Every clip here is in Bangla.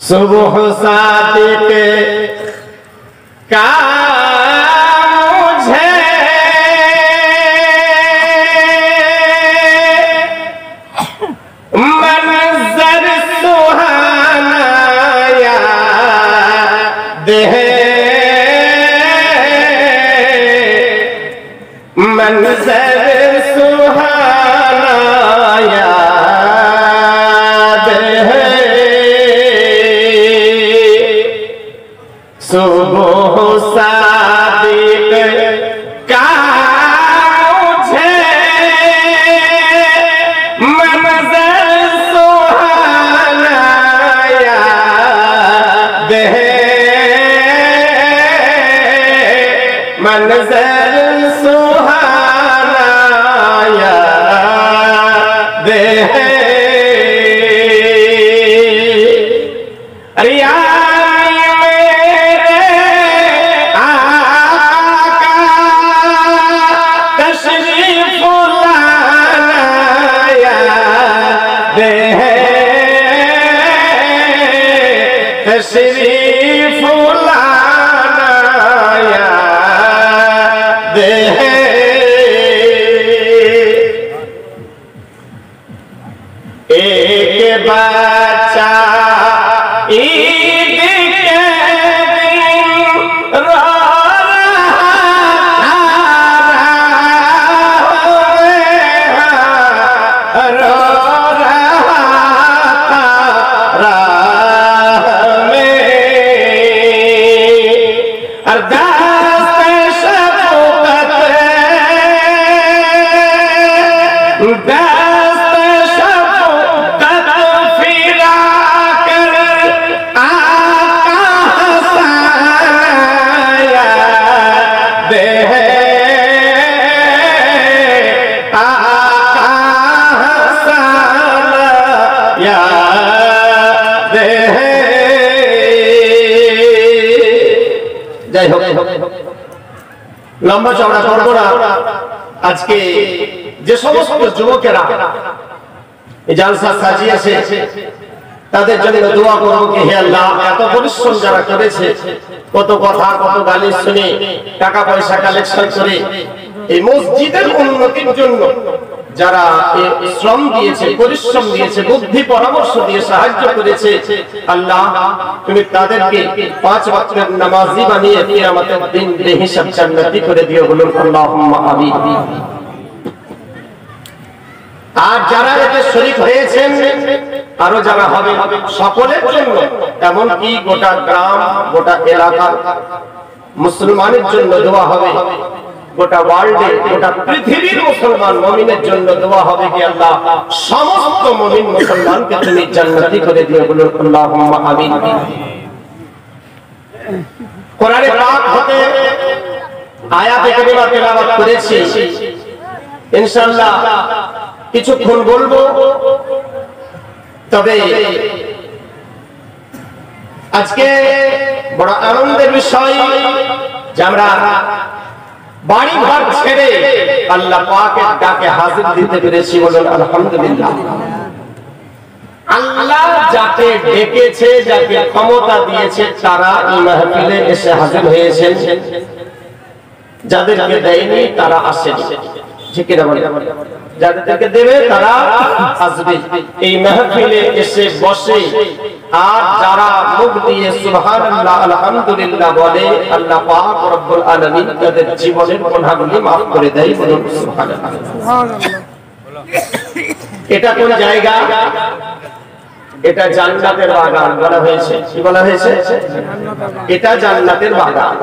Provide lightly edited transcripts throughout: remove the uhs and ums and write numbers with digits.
सुबह सादिक का मुझे मंजर सुहाना याद है, मंजर सुहाना याद है। सुबह सादिक का मुझे मंजर सुहाना याद है, मंजर सुहाना याद है। अरे तशरीफ लाना याद है। एक बच्चा ईद के दिन रो লম্বা চওড়া করবো না। আজকে যে সমস্ত যুবকেরা এই জালসা সাজিয়েছে তাদের জন্য দোয়া করবো কি হে আল্লাহ, এত পরিশ্রম যারা করেছে, কত কথা কত গালি শুনে টাকা পয়সা কালেকশন করে এই মসজিদের উন্নতির জন্য যারা শ্রম দিয়েছে, পরিশ্রম দিয়েছে, বুদ্ধি পরামর্শ দিয়ে সাহায্য করেছে, আল্লাহ তুমি তাদেরকে 5 ওয়াক্তের নামাজি বানিয়ে কিয়ামতের দিন বেহিসাব জান্নাতি করে দিও, বলুন আল্লাহুম্মা আমিন। আর যারা এতে শরীক হয়েছেন, আরো যারা হবে, সকলের জন্য, এমনকি গোটা গ্রাম গোটা এলাকা মুসলমানের জন্য দোয়া হবে, গোটা ওয়ার্ল্ডে গোটা পৃথিবীর মুসলমান মুমিনের জন্য দোয়া হবে কি আল্লাহ সমস্ত মুমিন মুসলমানকে তুমি জান্নাতি করে দিও, বলুন আল্লাহুম্মা আমিন। কোরআনে পাক হতে আয়াতে কারিমা তেলাওয়াত করেছি, ইনশাআল্লাহ কিছুক্ষণ বলবো। তবে আজকে বড় আনন্দের বিষয় যে আমরা বাড়ি ঘর ছেড়ে আল্লাহ পাকের ডাকে হাজির দিতে পেরেছি, বলুন আলহামদুলিল্লাহ। আল্লাহ যাকে ডেকেছে, যাকে ক্ষমতা দিয়েছে, তারা এই মাহফিলে এসে হাজির হয়েছেন, যাদেরকে দেয়নি তারা আসেনি, ঠিক কিনা বলেন? যাদেরকে দেবে তারা আসবে, এই মাহফিলে এসে বসে। আর যারা মুখ দিয়ে সুবহানাল্লাহ আলহামদুলিল্লাহ বলে, আল্লাহ পাক রব্বুল আলামিন তাদের জীবনের গুনাহগুলি maaf করে দেয়, বলুন সুবহানাল্লাহ। এটা কোন জায়গা? এটা জান্নাতের বাগান বলা হয়েছে। কি বলা হয়েছে? এটা জান্নাতের বাগান।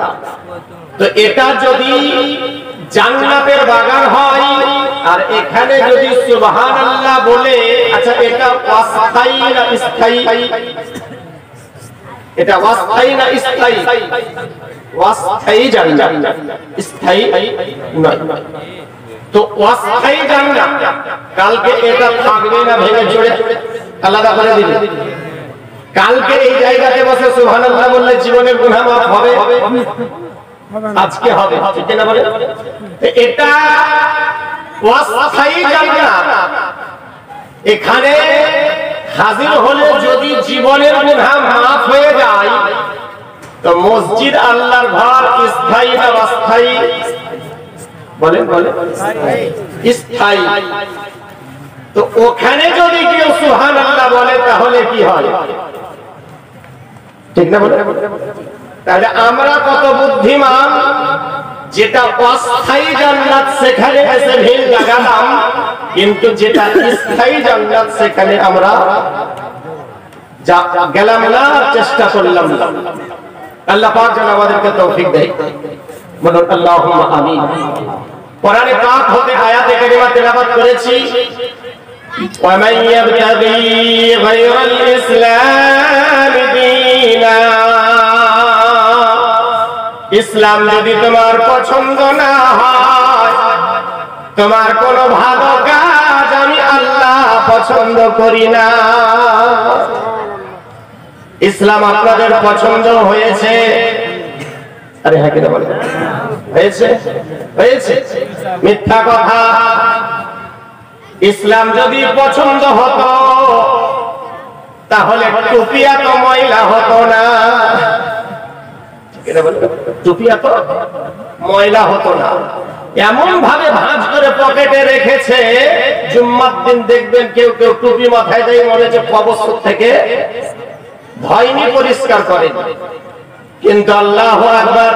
তো এটা যদি জান্নাতের বাগান হয় আর এখানে যদি সুবহানাল্লাহ বলে, আচ্ছা এটা ওয়াস্তাই না ইস্তাই? এটা ওয়াস্তাই না ইস্তাই? ওয়াস্তাই জান্নাত, ইস্তাই নয়। তো ওয়াস্তাই জান্নাত, কালকে এটা থাকবে না, ভেঙে চড়ে আলাদা করে দিবে। কালকে এই জায়গাতে বসে সুবহানাল্লাহ বললে জীবনের গুনাহ maaf হবে? আজকে হবে, ঠিক না বলে? এটা ওয়াস্তাই জান্নাত, এখানে হাজির হলে যদি জীবনের গুনাহ maaf তো মসজিদ আল্লাহর ঘর স্থায়ী না অস্থায়ী? বলেন বলেন স্থায়ী। তো ওখানে যদি কেউ সুবহানাল্লাহ বলে তাহলে কি হয়? ঠিক না? বলে তাহলে আমরা কত বুদ্ধিমান, যেটা অস্থায়ী জান্নাত সেখানে এসে ভিড় লাগালাম, কিন্তু যেটা স্থায়ী জান্নাত সেখানে আমরা গেলাম না, চেষ্টা করলাম না। আল্লাহ পাক যেন আমাদেরকে তৌফিক দেয়। বলুন আল্লাহুম্মা আমিন। কোরআনে পাক হতে আয়াতে কারিমা তেলাওয়াত করেছি, ومن يبتغي غير الإسلام دينا, ইসলাম যদি তোমার পছন্দ না হয়, তোমার কোনো ভালো কাজ আমি আল্লাহ পছন্দ করি না। ইসলাম আপনাদের পছন্দ হয়েছে? আরে হ্যাঁ কিনা বলেন? হয়েছে? হয়েছে? মিথ্যা কথা। ইসলাম যদি পছন্দ হতো তাহলে টুপিয়া তো ময়লা হতো না। টুপিয়া তো ময়লা হতো না। এমন ভাবে ভাঁজ করে পকেটে রেখেছে, জুম্মার দিন দেখবেন কেউ কেউ টুপি মাথায় দেয়, মনে হচ্ছে কবর থেকে ধয়নি পরিষ্কার করে। কিন্তু আল্লাহু আকবার,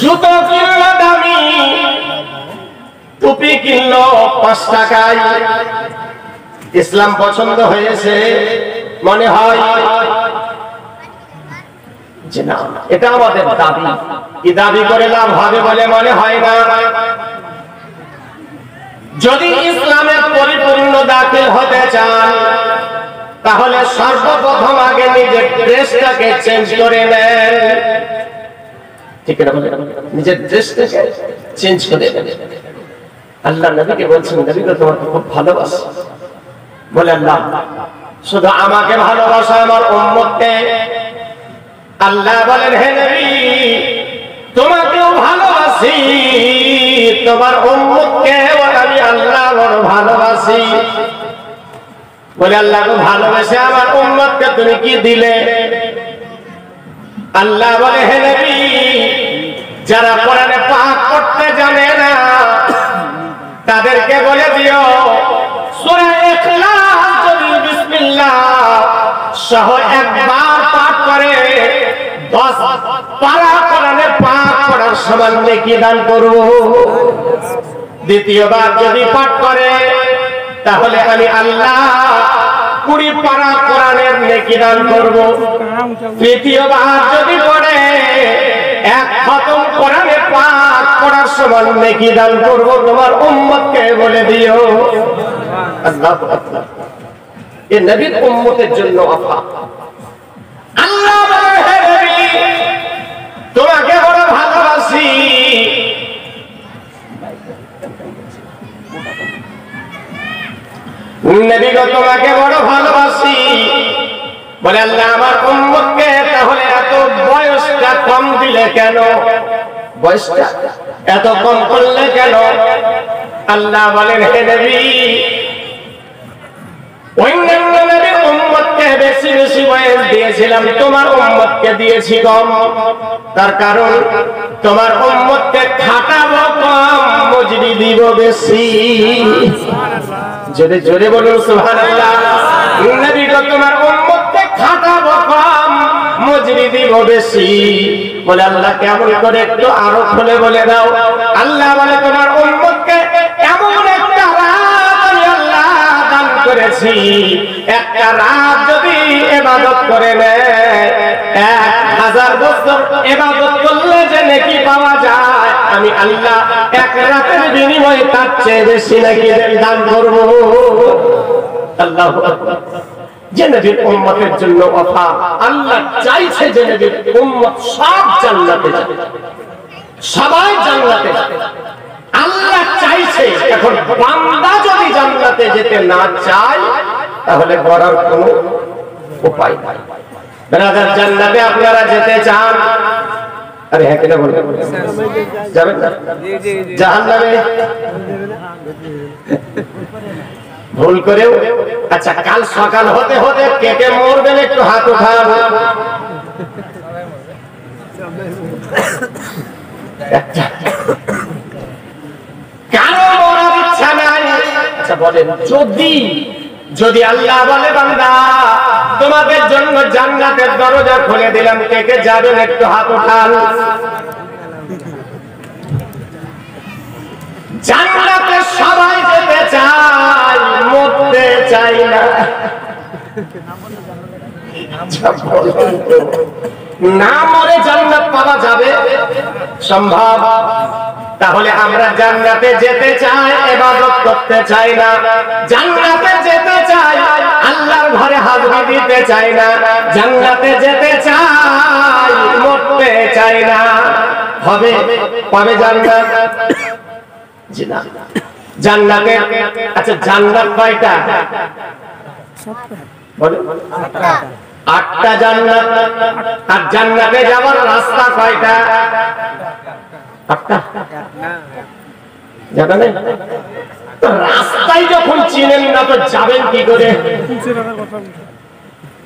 জুতো কিনলো দামি, টুপি কিনলো 5 টাকায়। ইসলাম পছন্দ হয়েছে? মনে হয় যে না, এটা আমাদের দাবি। কি দাবি করে লাভ হবে বলে মনে হয় না। যদি ইসলামের পরিপূর্ণ দাখিল হতে চান তাহলে সর্বপ্রথম আগে নিজের ড্রেসটাকে চেঞ্জ করে নেন। ঠিক আছে? নিজের ড্রেসটাকে চেঞ্জ করে নেন। আল্লাহ নবীকে বলছেন, নবী তো তোমাকে খুব ভালোবাসে। বলে আল্লাহ শুধু আমাকে ভালোবাসা, আমার উম্মতকে? আল্লাহ বলেন, হে নবী তোমাকেও ভালোবাসি, তোমার উম্মতকে আমি আল্লাহ বড় ভালোবাসি। বলে আল্লাহকে ভালোবেসে আমার উম্মতকে তুমি কি দিলে? আল্লাহ বলে, হে নবী যারা কোরআনে পাক পড়তে জানে না তাদেরকে বলে দিও, সূরা ইখলাস যদি বিসমিল্লাহ সহ একবার পাঠ করে 10 পারা কোরআনে পাক পড়ার সমান নেকি দান করব। দ্বিতীয়বার যদি পাঠ করে তাহলে আমি আল্লাহ 20 পারা কোরআনের নেকি দান করব। তৃতীয়বার যদি পড়ে 1 খতম কোরআনে পাক পড়ার সমান নেকি দান করব। তোমার উম্মতকে বলে দিও। আল্লাহু আকবার। এই নবীর উম্মতের জন্য আফা। আল্লাহ বলে, হে নবী তোমাকে বড় ভালোবাসি। নবী গো তোমাকে বড় ভালোবাসি। বলে আল্লাহ আমার উম্মতকে তাহলে এত বয়সটা কম দিলে কেন? বয়সটা এত কম করলে কেন? আল্লাহ বলেন, হে নবী অন্যান্য নবীর উম্মতকে বেশি বেশি বয়স দিয়েছিলাম, তোমার উম্মতকে দিয়েছি কম। তার কারণ তোমার উম্মতকে খাটাবো কম, মজুরি দিব বেশি। জোরে জোরে বলুন সুবহানাল্লাহ। নবী গো তোমার উম্মতকে খাটাবো কম, মজুরি দিব বেশি। বলে আল্লাহ কেমন করে? একটু আরো খুলে বলে দাও। আল্লাহ বলে তোমার উম্মতকে এমন একটা রাত আমি আল্লাহ দান করেছি, একটা রাত যদি ইবাদত করে নেয় 1000 বছর ইবাদত করলে যে নেকি পাওয়া যায়, আমি আল্লাহ 1 রাতের বিনিময়ে তার চেয়ে বেশি নেকি দান করব। আল্লাহু আকবার। যে নবীর উম্মতের জন্য ওয়াফা। আল্লাহ চাইছে যে নবীর উম্মত সব জান্নাতে যাবে, সবাই জান্নাতে যাবে। আল্লাহ চাইছে। এখন বান্দা যদি জান্নাতে যেতে না চায় তাহলে করার কোনো উপায় নাই। ব্রাদার জান্নাতে আপনারা যেতে চান? আরে হ্যাঁ কিনা বলেন? যাবেন না? জাহান্নামে ভুল করেও? আচ্ছা কাল সকাল হতে হতে কে কে মরবেন একটু হাত উঠান। কারো মরার ইচ্ছা নাই। আচ্ছা বলেন, যদি আল্লাহ বলে বান্দা তোমাদের জন্য জান্নাতের দরজা খুলে দিলাম, কে কে যাবেন একটু হাত উঠান। জান্নাতে সবাই যেতে চায়, মরতে চাই না। না মরে জান্নাত পাওয়া যাবে সম্ভব? তাহলে আমরা জান্নাতে যেতে চাই, ইবাদত করতে চাই না। জান্নাতে যেতে চাই, আল্লাহর ঘরে হাজিরি দিতে চাই না। জান্নাতে যেতে চাই, মরতে চাই না। হবে পাবে জান্নাত? জি না। জান্নাতে, আচ্ছা জান্নাত কয়টা? আটটা জান্নাত। আর জান্নাতে যাওয়ার রাস্তা কয়টা? আটটা। জানেন তো রাস্তাই যখন চিনেন না তো যাবেন কি করে?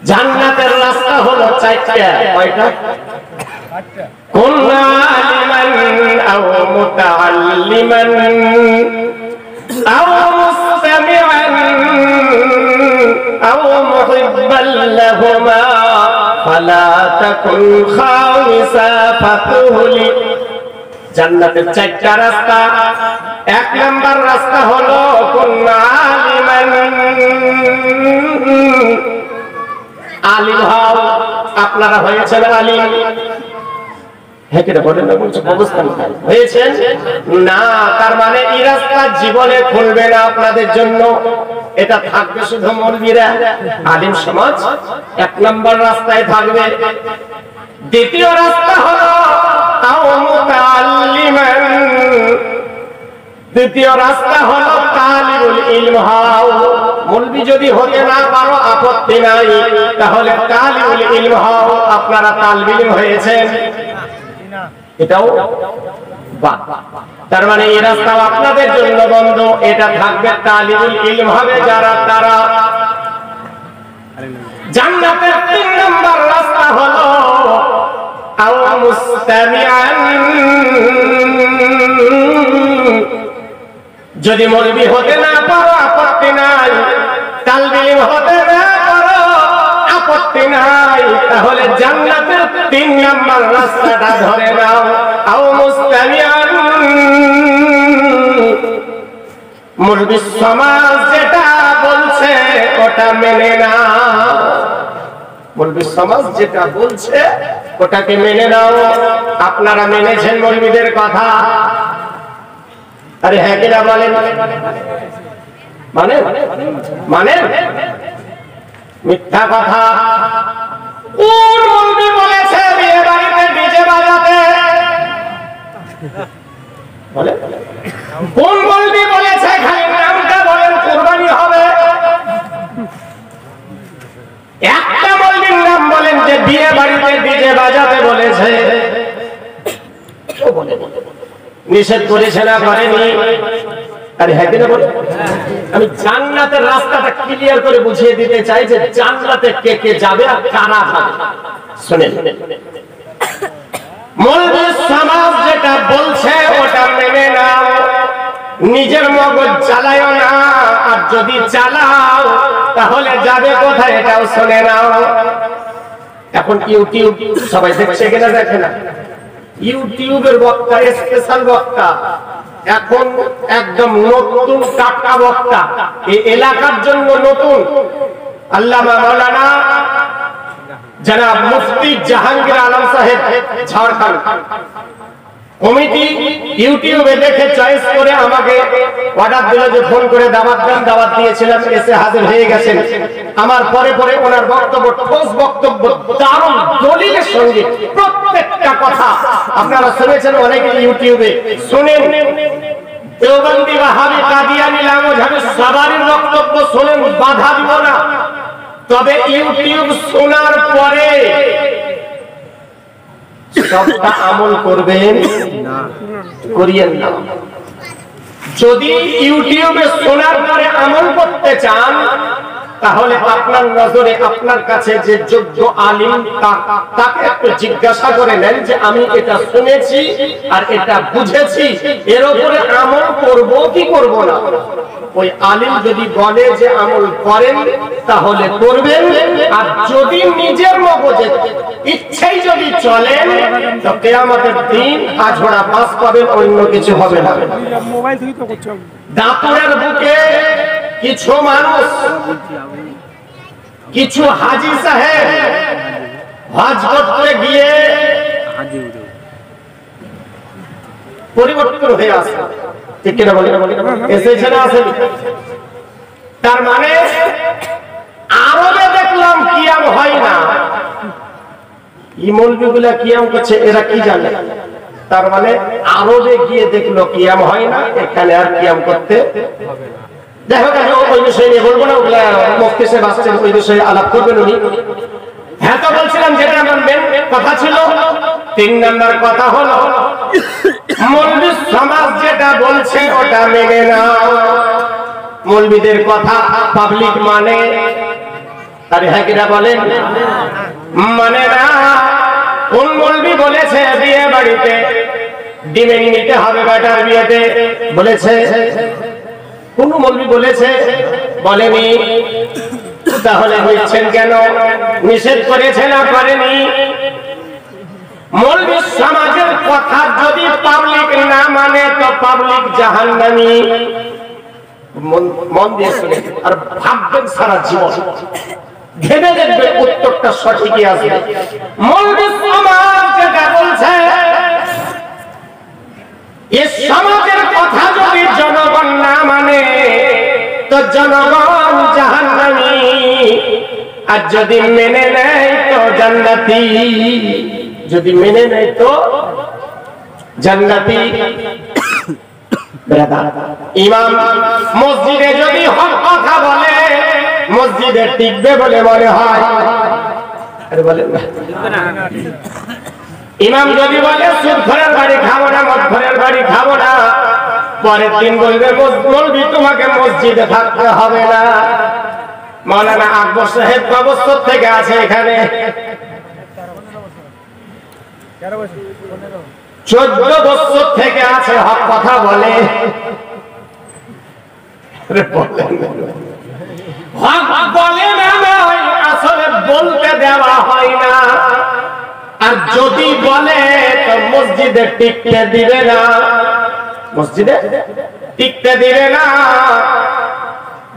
জান্নাতের রাস্তা হলো চারটা। কয়টা? কুল্লু আলিমান আও মুতাআল্লিমান আও মুস্তামিআন আও মুহিব্বান লাহুমা ফালা তাকুন খামিসা ফাতুলি। জান্নাতের চারটা রাস্তা। এক নাম্বার রাস্তা হলো কুল্লু আলিমান, আলিম হও। আপনারা হয়েছেন আলিম? হ্যাঁ কিনা বলেন না? বলছে অবস্থান হয়েছেন না, তার মানে এই রাস্তা জীবনে খুলবে না আপনাদের জন্য। এটা থাকবে শুধু মৌলবীরা, আলিম সমাজ এক নাম্বার রাস্তায় থাকবে। দ্বিতীয় রাস্তা হলো আও মুতাআল্লিমান, দ্বিতীয় রাস্তা হলো তালিবুল ইলম হও। মৌলবী যদি হতে না পারো আপত্তি নাই, তাহলে তালিবুল ইলম হও। আপনারা তালিবুল ইলম হয়েছেন? এটাও বাদ। তার মানে এই রাস্তাও আপনাদের জন্য বন্ধ। এটা থাকবে তালিবুল ইলম হবে যারা, তারা। জান্নাতের 3 নম্বর রাস্তা হলো আও মুস্তামিআন। যদি মৌলবী হতে না পারো আপত্তি নাই, তালিবুল ইলম হতে না পারো আপত্তি নাই, তাহলে জান্নাতের 3 নম্বর রাস্তাটা ধরে নাও। আও মুস্তামিআন, মৌলবী সমাজ যেটা বলছে ওটা মেনে নাও। মৌলবী সমাজ যেটা বলছে ওটাকে মেনে নাও। আপনারা মেনেছেন মৌলবীদের কথা? আরে হ্যাঁ কিনা বলেন? মানে মানে মিথ্যা কথা। কোন মৌলবী বলেছে বিয়ে বাড়িতে ডিজে বাজাতে? বলে কোন মৌলবী বলেছে খালি নামটা বলেন কুরবানি হবে? একটা মৌলবীর নাম বলেন যে বিয়ে বাড়িতে ডিজে বাজাতে বলেছে। নিষেধ করেছে না করেনি? আরে হ্যাঁ কিনা বলে? আমি জান্নাতের রাস্তাটা ক্লিয়ার করে বুঝিয়ে দিতে চাই যে জান্নাতে কে কে যাবে আর কারা যাবে। শুনেন, মৌলবী সমাজ যেটা বলছে ওটা মেনে নাও, নিজের মগজ চালায়ও না। আর যদি চালাও তাহলে যাবে কোথায় এটাও শুনে নাও। এখন ইউটিউব সবাই দেখছে কিনা দেখে না? ইউটিউবের বক্তা, স্পেশাল বক্তা, এখন একদম নতুন টাটকা বক্তা, এই এলাকার জন্য নতুন। আল্লামা মাওলানা জনাব মুফতি জাহাঙ্গীর আলম সাহেব ঝাড়খণ্ড কমিটি ইউটিউবে দেখে চয়েস করে আমাকে অর্ডার দিল যে ফোন করে দাওয়াত দেন। দাওয়াত দিয়েছিলাম, এসে হাজির হয়ে গেছেন। আমার পরে পরে ওনার বক্তব্য, ঠোস বক্তব্য, দারুণ দলিলের সঙ্গে প্রত্যেকটা কথা আপনারা শুনেছেন অনেকে ইউটিউবে। শুনেন, দেওবন্দি ওয়াহাবি কাদিয়ানি লামোঝাবি সবারই বক্তব্য শুনেন, বাধা দিব না। তবে ইউটিউব শোনার পরে সবটা আমল করবেন না, করিয়েন না। যদি ইউটিউবে শোনার পরে আমল করতে চান তাহলে আপনার নজরে আপনার কাছে যে যোগ্য আলিম তাকে একটু জিজ্ঞাসা করে নেন যে আমি এটা শুনেছি আর এটা বুঝেছি, এর উপরে আমল করব কি করব না। ওই আলিম যদি বলে যে আমল করেন তাহলে করবেন, আর যদি নিজের মগজে ইচ্ছাই যদি চলেন তো কিয়ামতের দিন আঝোড়া পাস পাবেন, অন্য কিছু হবে না। দাঁতের বুকে কিছু মানুষ, কিছু হাজি সাহেব হজ করতে গিয়ে পরিবর্তন হয়ে আসে, ঠিক কিনা বলি? এসেছে না আসেনি? তার মানে আরবে দেখলাম কিয়াম হয় না, এই মৌলবীগুলা কিয়াম করছে, এরা কি জানে? তার মানে আরবে গিয়ে দেখলো কিয়াম হয় না, এখানে আর কিয়াম করতে হবে না। দেখো ওই বিষয়ে নিয়ে বলবো না, ওগুলা মুফতি সাহেব আসছেন, ওই বিষয়ে আলাপ করবেন উনি। হ্যাঁ, তো বলছিলাম যেটা আমার মেন কথা ছিল, 3 নম্বর কথা হলো মৌলবী সমাজ যেটা বলছে ওটা মেনে নাও। মৌলবীদের কথা পাবলিক মানে, আরে হ্যাঁ কিনা বলেন? মানে না। কোন মৌলবী বলেছে বিয়ে বাড়িতে ডিমে নিতে হবে বেটার বিয়েতে? বলেছে? কোন মৌলবী বলেছে? বলেনি। তাহলে নিচ্ছেন কেন? নিষেধ করেছে না করেনি? মৌলবী সমাজের কথা যদি পাবলিক না মানে তো পাবলিক জাহান্নামী। মন দিয়ে শুনে আর ভাববেন সারা জীবন, ভেবে দেখবেন উত্তরটা সঠিকই আসবে। মৌলবী সমাজ যেটা বলছে, এই সমাজের কথা যদি জনগণ না মানে তো জনগণ জাহান্নামী, আর যদি মেনে নেয় তো জান্নাতি। যদি মেনে নেয় তো জান্নাতি। ইমাম মসজিদে যদি হক কথা বলে মসজিদে টিকবে বলে মনে হয়? বলেন না। ইমাম যদি বলে সুদখোরের বাড়ি খাবো না, মদখোরের বাড়ি খাবো না, পরের দিন বলবে মৌলবী তোমাকে মসজিদে থাকতে হবে না। মাওলানা আকবর সাহেব কবস্তর থেকে আছে এখানে, 14 বছর থেকে আছে, হক কথা বলে। হক বলে না, আসলে বলতে দেওয়া হয় না। আর যদি বলে তো মসজিদে টিকতে দিবে না, মসজিদে টিকতে দিবে না।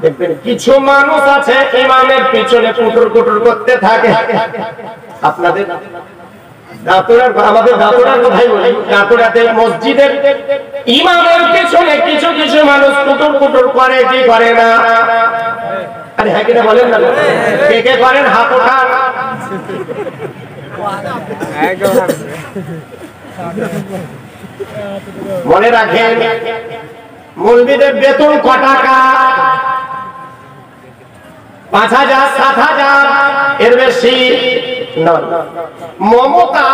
দেখবেন কিছু মানুষ আছে ইমামের পিছনে কুটুর কুটুর করতে থাকে। আপনাদের আমাদের দাঁতুরার কথাই বলি, দাঁতুরাতে মসজিদের ইমামের পিছনে কিছু কিছু মানুষ কুটুর কুটুর করে, কি করে না? আরে হ্যাঁ কিনা বলেন না? কে কে করেন হাত ওঠান। মনে রাখেন মৌলবীদের বেতন ক টাকা? 5000, 7000, এর বেশি নয়। মমতা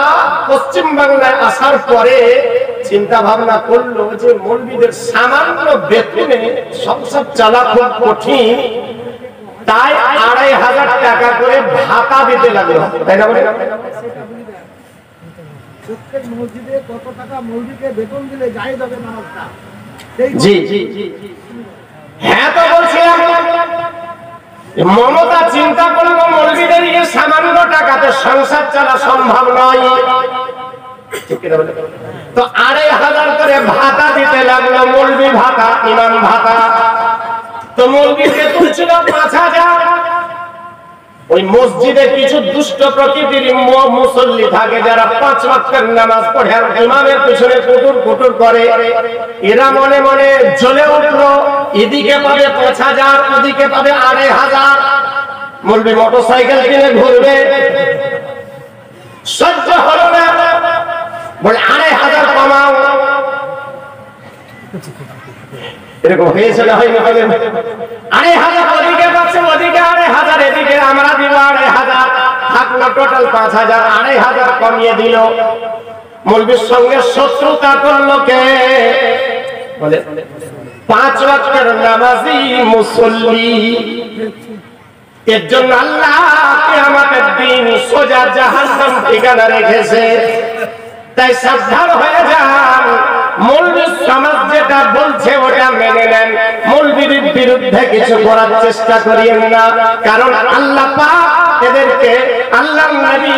পশ্চিম বাংলায় আসার পরে চিন্তা ভাবনা করলো যে মৌলবীদের সামান্য বেতনে সংসার চালা খুব কঠিন, তাই 2500 টাকা করে ভাতা দিতে লাগলো, তাই না? মসজিদে কত টাকা মৌলবীকে বেতন দিলে জায়েজ হবে নামাজটা? জি জি জি, হ্যাঁ তো বলছিলাম মমতা চিন্তা করলো মৌলবীদের এই সামান্য টাকাতে সংসার চালা সম্ভব নয়, তো 2500 করে ভাতা দিতে লাগলো, মৌলবী ভাতা, ইমাম ভাতা। তো মৌলবী বেতন ছিল 5000। ওই মসজিদে কিছু দুষ্ট প্রকৃতির মুসল্লি থাকে যারা 5 ওয়াক্তের নামাজ পড়ে আর ইমামের পিছনে কুটুর কুটুর করে। এরা মনে মনে জ্বলে উঠলো, এদিকে পাবে 5000, ওদিকে পাবে 2500। মৌলবী মোটরসাইকেল কিনে ঘুরবে, সহ্য হলো না, বলে 2500 কমাও। এরকম হয়েছে না? হয়নি? 2500 ওদিকে পাচ্ছে, ওদিকে 2500, এদিকে আমরা দিব 2500, থাকলো টোটাল 5000। 2500 কমিয়ে দিল। মৌলবীর সঙ্গে শত্রুতা করলো কে? বলে 5 ওয়াক্তের নামাজি মুসল্লি। এর জন্য আল্লাহ কিয়ামতের দিন সোজা জাহান্নাম ঠিকানা রেখেছে। তাই সাবধান হয়ে যান, মৌলবী সমাজ যেটা বলছে ওটা মেনে নেন, মৌলবীর বিরুদ্ধে কিছু করার চেষ্টা করিয়েন না। কারণ আল্লাহ পাক এদেরকে, আল্লাহর নবী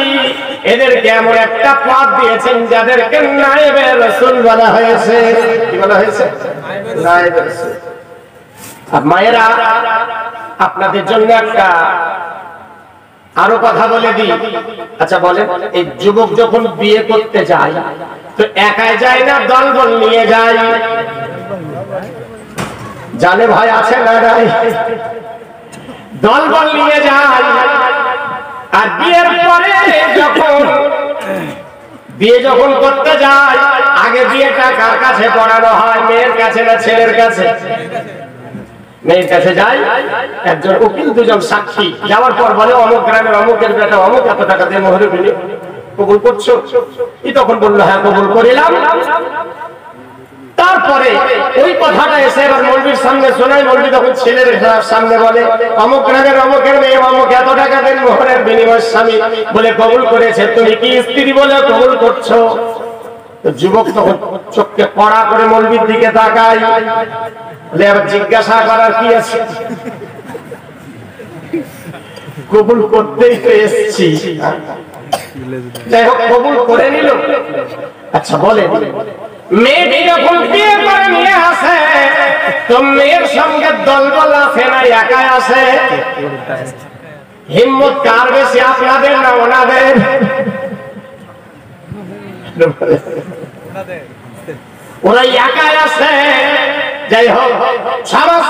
এদেরকে এমন একটা পদ দিয়েছেন যাদেরকে নায়েবে রাসূল বলা হয়েছে। কি বলা হয়েছে? নায়েবে রাসূল। আর মায়েরা, আপনাদের জন্য একটা আরো কথা বলে দিই। আচ্ছা বলেন, এই যুবক যখন বিয়ে করতে যায় তো একাই যায় না দলবল নিয়ে যায়? জানে ভাই আছে না নাই? দলবল নিয়ে যায়। আর বিয়ের পরে বিয়ে যখন করতে যায়, আগে বিয়েটা কার কাছে করানো হয়? মেয়ের কাছে না ছেলের কাছে? মেয়ের কাছে যায়, একজন উকিল, দুজন সাক্ষী। যাওয়ার পর বলে অমুক গ্রামের অমুকের বেটা অমুক এত টাকা দিয়ে মোহরে বিলি কবুল করছো? কি তখন বললো হ্যাঁ কবুল করিলাম। তারপরে ওই কথাটা এসে এবার মৌলবীর সামনে শোনায়। মৌলবী তখন ছেলের সামনে বলে অমুক গ্রামের অমুকের মেয়ে অমুক এত টাকা দেন মোহরের বিনিময় স্বামী বলে কবুল করেছে, তুমি কি স্ত্রী বলে কবুল করছো? যুবক তখন চোখকে কড়া করে মৌলবীর দিকে তাকায়, জিজ্ঞাসা করার কি আছে? কবুল করতেই তো এসেছি। যাই হোক, কবুল করে নিল। আচ্ছা বলে, মেয়েটি যখন বিয়ে করে নিয়ে আসে তো মেয়ের সঙ্গে দলবল আছে না একাই আসে? হিম্মত কার বেশি, আপনাদের না ওনাদের? ওরা একাই আসে। যাই হোক, সাবাস